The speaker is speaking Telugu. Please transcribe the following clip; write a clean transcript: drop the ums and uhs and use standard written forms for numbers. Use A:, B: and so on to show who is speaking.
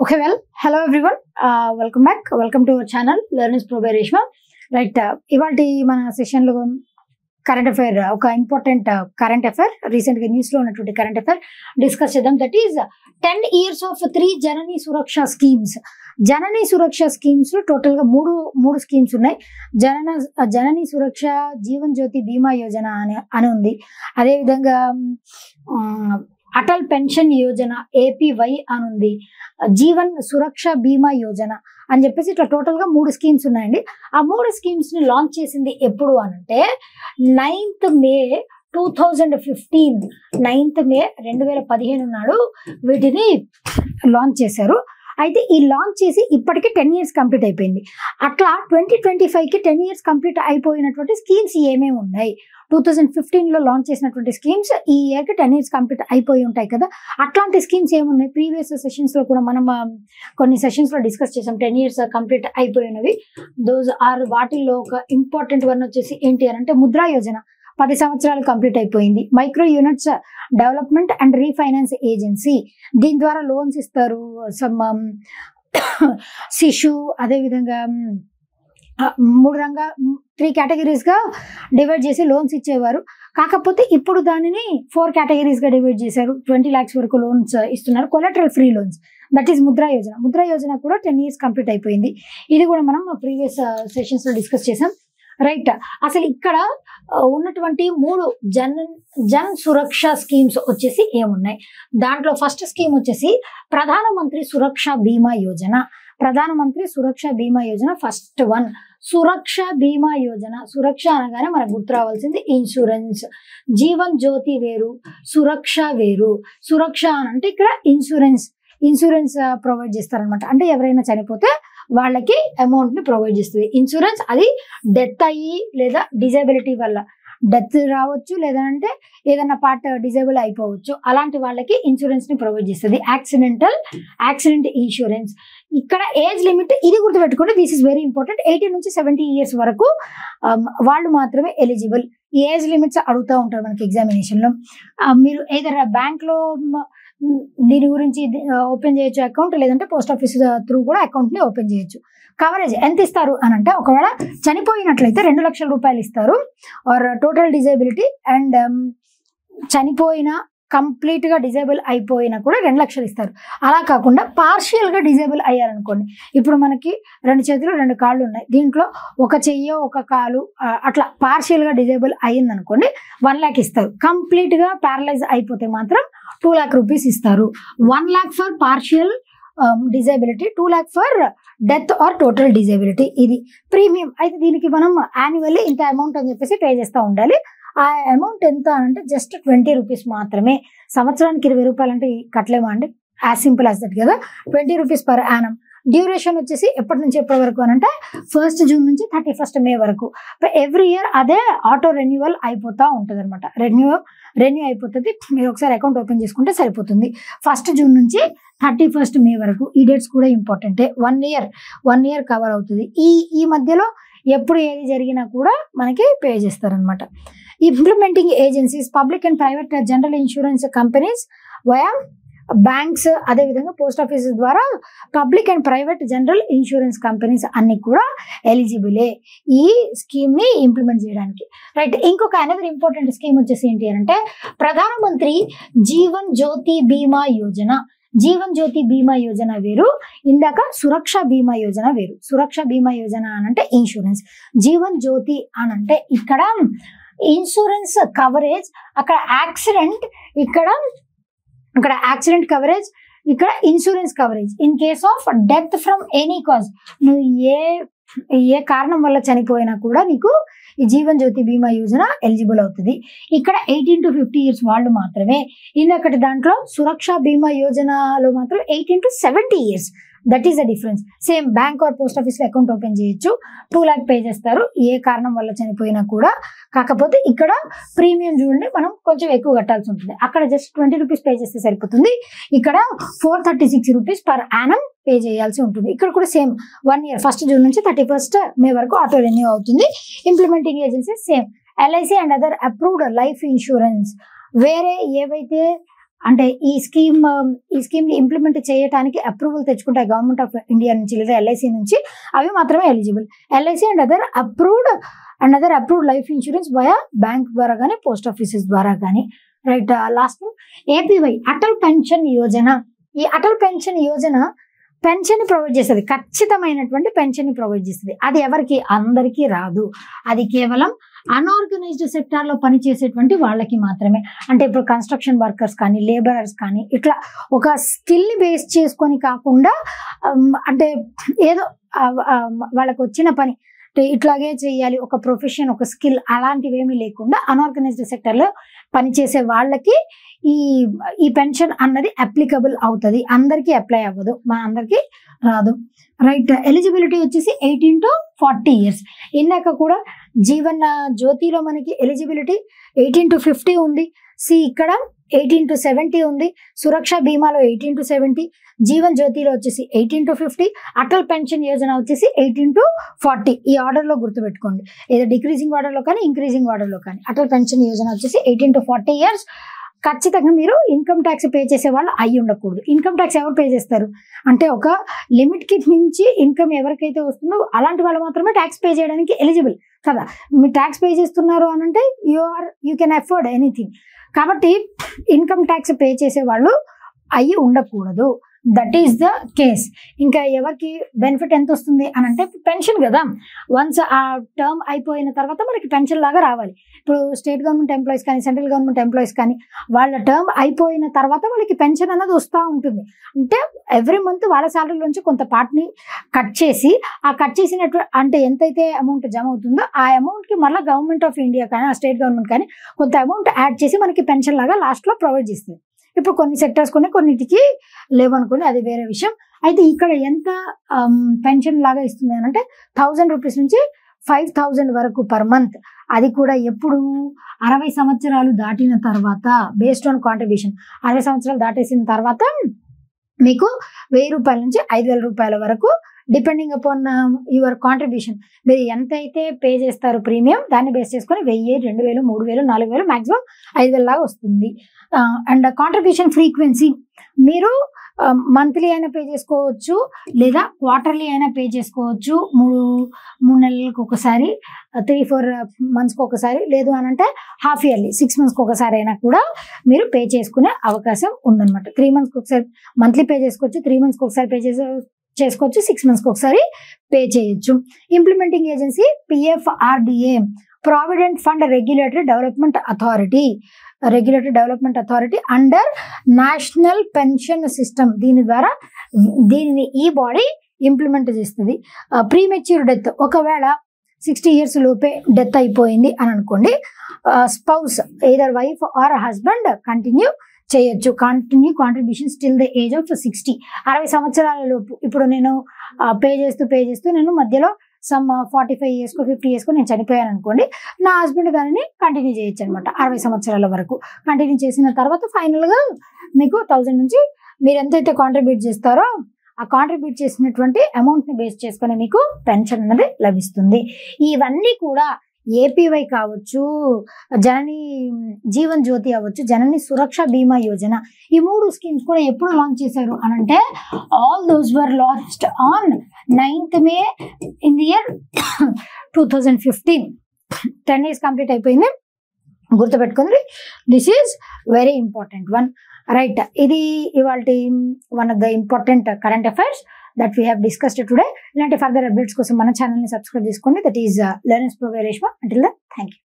A: Okay, well, hello everyone. Welcome back. Welcome to our channel, Learners Pro by Reshma. Right, ఇవాల్టి మన సెషన్ లో కరెంట్ అఫైర్ ఒక ఇంపార్టెంట్ కరెంట్ అఫైర్ రీసెంట్ గా న్యూస్ లో ఉన్నటువంటి కరెంట్ అఫైర్ డిస్కస్ చేద్దాం. That is 10 years of 3 Janani Suraksha schemes. Janani Suraksha schemes లో టోటల్ గా మూడు స్కీమ్స్ ఉన్నాయి. జననీ సురక్ష జీవన్ జ్యోతి బీమా యోజన అని ఉంది. అదే విధంగా అటల్ పెన్షన్ యోజన ఏపీవై అని ఉంది. జీవన్ సురక్ష బీమా యోజన అని చెప్పేసి ఇట్లా టోటల్ గా 3 స్కీమ్స్ ఉన్నాయండి. ఆ 3 స్కీమ్స్ ని లాంచ్ చేసింది ఎప్పుడు అనంటే 9th May 2015 9th May 2015 నాడు వీటిని లాంచ్ చేశారు. అయితే ఈ లాంచ్ చేసి ఇప్పటికే 10 years కంప్లీట్ అయిపోయింది. అట్లా 2025కి 10 years కంప్లీట్ అయిపోయినటువంటి స్కీమ్స్ ఏమేమి ఉన్నాయి? 2015 లో లాంచ్ చేసినటువంటి స్కీమ్స్ ఈ ఇయర్కి 10 years కంప్లీట్ అయిపోయి ఉంటాయి కదా. అట్లాంటి స్కీమ్స్ ఏమున్నాయి? ప్రీవియస్ సెషన్స్ లో కూడా మనం కొన్ని సెషన్స్ లో డిస్కస్ చేసాం. 10 years కంప్లీట్ అయిపోయినవి దోస్ ఆర్. వాటిల్లో ఒక ఇంపార్టెంట్ వన్ వచ్చేసి ఏంటి అని అంటే ముద్రా యోజన 10 సంవత్సరాలు కంప్లీట్ అయిపోయింది. Micro units development and refinance agency, దీని ద్వారా లోన్స్ ఇస్తారు. సమ్ శిశు, అదేవిధంగా 3 కేటగిరీస్ గా డివైడ్ చేసి లోన్స్ ఇచ్చేవారు. కాకపోతే ఇప్పుడు దానిని 4 కేటగిరీస్ గా డివైడ్ చేశారు. 20 lakhs వరకు లోన్స్ ఇస్తున్నారు, collateral free loans. That is Mudra Yojana. Mudra Yojana కూడా 10 years కంప్లీట్ అయిపోయింది. ఇది కూడా మనం ప్రీవియస్ సెషన్స్ లో డిస్కస్ చేసాం. రైట్, అసలు ఇక్కడ ఉన్నటువంటి 3 జన్ సురక్ష స్కీమ్స్ వచ్చేసి ఏమున్నాయి? దాంట్లో ఫస్ట్ స్కీమ్ వచ్చేసి ప్రధానమంత్రి సురక్ష బీమా యోజన. ప్రధానమంత్రి సురక్ష బీమా యోజన ఫస్ట్ వన్. సురక్ష బీమా యోజన, సురక్ష అనగానే మనకు గుర్తు రావాల్సింది ఇన్సూరెన్స్. జీవన్ జ్యోతి వేరు, సురక్ష వేరు. సురక్ష అని అంటే ఇక్కడ ఇన్సూరెన్స్ ప్రొవైడ్ చేస్తారనమాట. అంటే ఎవరైనా చనిపోతే వాళ్ళకి అమౌంట్ ని ప్రొవైడ్ చేస్తుంది ఇన్సూరెన్స్. అది డెత్ అయ్యి లేదా డిజేబిలిటీ వల్ల డెత్ రావచ్చు, లేదంటే ఏదైనా పార్ట్ డిజేబుల్ అయిపోవచ్చు. అలాంటి వాళ్ళకి ఇన్సూరెన్స్ ని ప్రొవైడ్ చేస్తుంది. Accident insurance. ఇక్కడ ఏజ్ లిమిట్ ఇది గుర్తుపెట్టుకోండి, దిస్ ఇస్ వెరీ ఇంపార్టెంట్. 18 నుంచి 70 years వరకు వాళ్ళు మాత్రమే ఎలిజిబుల్. ఏజ్ లిమిట్స్ అడుగుతూ ఉంటారు మనకి ఎగ్జామినేషన్ లో. మీరు ఏదైనా బ్యాంక్ లో దీని గురించి ఓపెన్ చేయొచ్చు అకౌంట్, లేదంటే పోస్ట్ ఆఫీస్ త్రూ కూడా అకౌంట్ ని ఓపెన్ చేయొచ్చు. కవరేజ్ ఎంత ఇస్తారు అని అంటే, ఒకవేళ చనిపోయినట్లయితే 2 లక్షల రూపాయలు ఇస్తారు. ఆర్ టోటల్ డిజేబిలిటీ అండ్ చనిపోయిన కంప్లీట్ గా డిజేబుల్ అయిపోయినా కూడా 2 లక్షలు ఇస్తారు. అలా కాకుండా పార్షియల్ గా డిజేబుల్ అయ్యారనుకోండి, ఇప్పుడు మనకి 2 చేతులు 2 కాళ్ళు ఉన్నాయి, దీంట్లో ఒక చెయ్యో ఒక కాలు అట్లా పార్షియల్ గా డిజేబుల్ అయ్యింది అనుకోండి 1 lakh ఇస్తారు. కంప్లీట్ గా ప్యారలైజ్ అయిపోతే మాత్రం 2 lakh rupees ఇస్తారు. 1 lakh for partial disability, 2 lakh for death or total disability. ఇది ప్రీమియం. అయితే దీనికి మనం యాన్యువల్లీ ఇంత అమౌంట్ అని చెప్పేసి పే చేస్తూ ఉండాలి. ఆ అమౌంట్ ఎంత అంటే జస్ట్ 20 rupees మాత్రమే. సంవత్సరానికి 20 రూపాయలు అంటే కట్టలేమా అండి? యాజ్ సింపుల్ యాజ్ దట్ కదా. 20 rupees per annum. డ్యూరేషన్ వచ్చేసి ఎప్పటి నుంచి ఎప్పటి వరకు అని అంటే 1st June నుంచి 31st May వరకు. ఎవ్రీ ఇయర్ అదే ఆటో రెన్యువల్ అయిపోతూ ఉంటుంది అనమాట. రెన్యూ అయిపోతుంది. మీరు ఒకసారి అకౌంట్ ఓపెన్ చేసుకుంటే సరిపోతుంది. 1st June నుంచి 31st May వరకు. ఈ డేట్స్ కూడా ఇంపార్టెంటే. 1 year కవర్ అవుతుంది. ఈ మధ్యలో ఎప్పుడు ఏది జరిగినా కూడా మనకి పే చేస్తారనమాట. Implementing agencies, public and private general insurance companies via banks, అదేవిధంగా పోస్ట్ ఆఫీస్ ద్వారా public and private general insurance companies అన్ని కూడా ఎలిజిబులే ఈ స్కీమ్ ని ఇంప్లిమెంట్ చేయడానికి. రైట్, ఇంకొక అనదర్ ఇంపార్టెంట్ స్కీమ్ వచ్చేసి ఏంటి అంటే ప్రధానమంత్రి జీవన్ జ్యోతి బీమా యోజన. జీవన్ జ్యోతి బీమా యోజన వేరు, ఇందాక సురక్ష బీమా యోజన వేరు. సురక్ష బీమా యోజన అనంటే ఇన్సూరెన్స్, జీవన్ జ్యోతి అనంటే ఇక్కడ ఇన్సూరెన్స్ కవరేజ్. అక్కడ యాక్సిడెంట్ కవరేజ్, ఇక్కడ insurance coverage in case of death from any cause. నువ్వు ఏ కారణం వల్ల చనిపోయినా కూడా నీకు ఈ జీవన్ జ్యోతి బీమా యోజన ఎలిజిబుల్ అవుతుంది. ఇక్కడ 18 to 50 years వాళ్ళు మాత్రమే. ఇంకొకటి దాంట్లో సురక్ష బీమా యోజనలో మాత్రం 18 to 70 years. That is the difference. Same bank or post office లో అకౌంట్ ఓపెన్ చేయొచ్చు. 2 lakh పే చేస్తారు ఏ కారణం వల్ల చనిపోయినా కూడా. కాకపోతే ఇక్కడ ప్రీమియం చూడండి మనం కొంచెం ఎక్కువ కట్టాల్సి ఉంటుంది. అక్కడ జస్ట్ 20 rupees పే చేస్తే సరిపోతుంది. ఇక్కడ 436 rupees per annum పే చేయాల్సి ఉంటుంది. ఇక్కడ కూడా సేమ్ 1 year 1st June నుంచి 31st May వరకు ఆటో రెన్యూ అవుతుంది. Implementing agency same. LIC and other approved life insurance. వేరే ఏవైతే అంటే ఈ స్కీమ్ ని ఇంప్లిమెంట్ చేయడానికి అప్రూవల్ తెచ్చుకుంటాయి గవర్నమెంట్ ఆఫ్ ఇండియా నుంచి లేదా ఎల్ఐసి నుంచి, అవి మాత్రమే eligible. LIC and other approved life insurance via bank ద్వారా కానీ పోస్ట్ ఆఫీసెస్ ద్వారా కానీ. Right. Last APY Atal pension Yojana. ఈ Atal pension Yojana pension provide చేస్తుంది, ఖచ్చితమైనటువంటి పెన్షన్ ని ప్రొవైడ్ చేస్తుంది. అది ఎవరికి? అందరికీ రాదు. అది కేవలం అన్ఆర్గనైజ్డ్ సెక్టార్ లో పనిచేసేటువంటి వాళ్ళకి మాత్రమే. అంటే ఇప్పుడు కన్స్ట్రక్షన్ వర్కర్స్ కానీ లేబరర్స్ కానీ ఇట్లా ఒక స్కిల్ బేస్ చేసుకొని కాకుండా అంటే ఏదో వాళ్ళకి వచ్చిన పని ఇట్లాగే చేయాలి, ఒక ప్రొఫెషన్ ఒక స్కిల్ అలాంటివి ఏమీ లేకుండా అన్ఆర్గనైజ్డ్ సెక్టర్ లో పనిచేసే వాళ్ళకి ఈ పెన్షన్ అన్నది అప్లికబుల్ అవుతుంది. అందరికీ అప్లై అవ్వదు, మన అందరికీ రాదు. రైట్. ఎలిజిబిలిటీ వచ్చేసి 18 to 40 years. ఇందాక కూడా జీవన్ జ్యోతిలో మనకి ఎలిజిబిలిటీ 18 to 50 ఉంది. ఇక్కడ 18 to 70 ఉంది. సురక్ష బీమాలో 18 to 70, జీవన్ జ్యోతిలో వచ్చేసి 18 to 50, అటల్ పెన్షన్ యోజన వచ్చేసి 18 to 40. ఈ ఆర్డర్ లో గుర్తుపెట్టుకోండి, ఏదో డిక్రీజింగ్ ఆర్డర్ లో కానీ ఇంక్రీజింగ్ ఆర్డర్ లో కానీ. అటల్ పెన్షన్ యోజన వచ్చేసి 18 to 40 years. ఖచ్చితంగా మీరు ఇన్కమ్ ట్యాక్స్ పే చేసే వాళ్ళు అయ్యి ఉండకూడదు. ఇన్కమ్ ట్యాక్స్ ఎవరు పే చేస్తారు అంటే ఒక లిమిట్ కి మించి ఇన్కమ్ ఎవరికైతే వస్తుందో అలాంటి వాళ్ళు మాత్రమే ట్యాక్స్ పే చేయడానికి ఎలిజిబుల్ కదా. మీరు ట్యాక్స్ పే చేస్తున్నారు అని అంటే యూ కెన్ అఫోర్డ్ ఎనీథింగ్. కాబట్టి ఇన్కమ్ ట్యాక్స్ పే చేసే వాళ్ళు అయ్యి ఉండకూడదు. That is the case. ఇంకా ఎవరికి బెనిఫిట్ ఎంత వస్తుంది అని అంటే పెన్షన్ కదా, వన్స్ ఆ టర్మ్ అయిపోయిన తర్వాత మనకి పెన్షన్ లాగా రావాలి. ఇప్పుడు స్టేట్ గవర్నమెంట్ ఎంప్లాయీస్ కానీ సెంట్రల్ గవర్నమెంట్ ఎంప్లాయీస్ కానీ వాళ్ళ టర్మ్ అయిపోయిన తర్వాత వాళ్ళకి పెన్షన్ అనేది వస్తూ ఉంటుంది. అంటే ఎవ్రీ మంత్ వాళ్ళ శాలరీలోంచి కొంత పార్ట్ని కట్ చేసి ఆ కట్ చేసినట్టు అంటే ఎంతైతే అమౌంట్ జమ అవుతుందో ఆ అమౌంట్కి మళ్ళీ గవర్నమెంట్ ఆఫ్ ఇండియా కానీ ఆ స్టేట్ గవర్నమెంట్ కానీ కొంత అమౌంట్ యాడ్ చేసి మనకి పెన్షన్ లాగా లాస్ట్లో ప్రొవైడ్ చేస్తుంది. ఇప్పుడు కొన్ని సెక్టర్స్ కొన్నిటికి లేవనుకోండి, అది వేరే విషయం. అయితే ఇక్కడ ఎంత పెన్షన్ లాగా ఇస్తుంది అని అంటే 1000 రూపీస్ నుంచి 5000 వరకు పర్ మంత్. అది కూడా ఎప్పుడు 60 సంవత్సరాలు దాటిన తర్వాత బేస్డ్ ఆన్ కాంట్రిబ్యూషన్. 60 సంవత్సరాలు దాటేసిన తర్వాత మీకు 1000 రూపాయల నుంచి 5000 రూపాయల వరకు డిపెండింగ్ అపాన్ యువర్ కాంట్రిబ్యూషన్. మీరు ఎంతైతే పే చేస్తారు ప్రీమియం దాన్ని బేస్ చేసుకొని 1000, 2000, 3000, 4000, మాక్సిమం 5000 లాగా వస్తుంది. అండ్ కాంట్రిబ్యూషన్ ఫ్రీక్వెన్సీ మీరు మంత్లీ అయినా పే చేసుకోవచ్చు లేదా క్వార్టర్లీ అయినా పే చేసుకోవచ్చు. 3 నెలలకు ఒకసారి, 3-4 మంత్స్కి ఒకసారి, లేదు అని అంటే హాఫ్ ఇయర్లీ 6 మంత్స్కి ఒకసారి అయినా కూడా మీరు పే చేసుకునే అవకాశం ఉందన్నమాట. 3 మంత్స్కి ఒకసారి మంత్లీ పే చేసుకోవచ్చు, 3 మంత్స్కి ఒకసారి పే చేసుకోవచ్చు, 6 మంత్స్కి ఒకసారి పే చేయొచ్చు. Implementing agency PFRDA, provident fund regulatory development authority under national pension system. దీనిని ఈ బాడీ ఇంప్లిమెంట్ చేస్తుంది. ప్రీమెచ్యూర్ డెత్, ఒకవేళ 60 years లోపే డెత్ అయిపోయింది అని అనుకోండి, spouse either wife or husband continue contributions till the age of 60. 60 సంవత్సరాల లోపు. ఇప్పుడు నేను పే చేస్తూ నేను మధ్యలో సమ్ 45 years 50 years నేను చనిపోయాను అనుకోండి, నా హస్బెండ్ దానిని కంటిన్యూ చేయొచ్చు అనమాట. 60 సంవత్సరాల వరకు కంటిన్యూ చేసిన తర్వాత ఫైనల్గా మీకు 1000 నుంచి మీరు ఎంతైతే కాంట్రిబ్యూట్ చేస్తారో ఆ కాంట్రిబ్యూట్ చేసినటువంటి అమౌంట్ని బేస్ చేసుకొని మీకు పెన్షన్ అనేది లభిస్తుంది. ఇవన్నీ కూడా ఏపీవై కావచ్చు, జనని జీవన్ జ్యోతి అవ్వచ్చు, జనని సురక్ష బీమా యోజన, ఈ 3 స్కీమ్స్ కూడా ఎప్పుడు లాంచ్ చేశారు అని అంటే all those were launched on 9th May in the year 2015. 10 years complete అయిపోయింది, గుర్తుపెట్టుకుంది. This is very important one. Right. ఇది ఇవాల్టి one of the important current affairs that we have discussed today. ఇలాంటి ఫర్దర్ అప్డేట్స్ కోసం మన ఛానల్ని సబ్స్క్రైబ్ చేసుకోండి. That is learners pro by Reshma. Until then, thank you.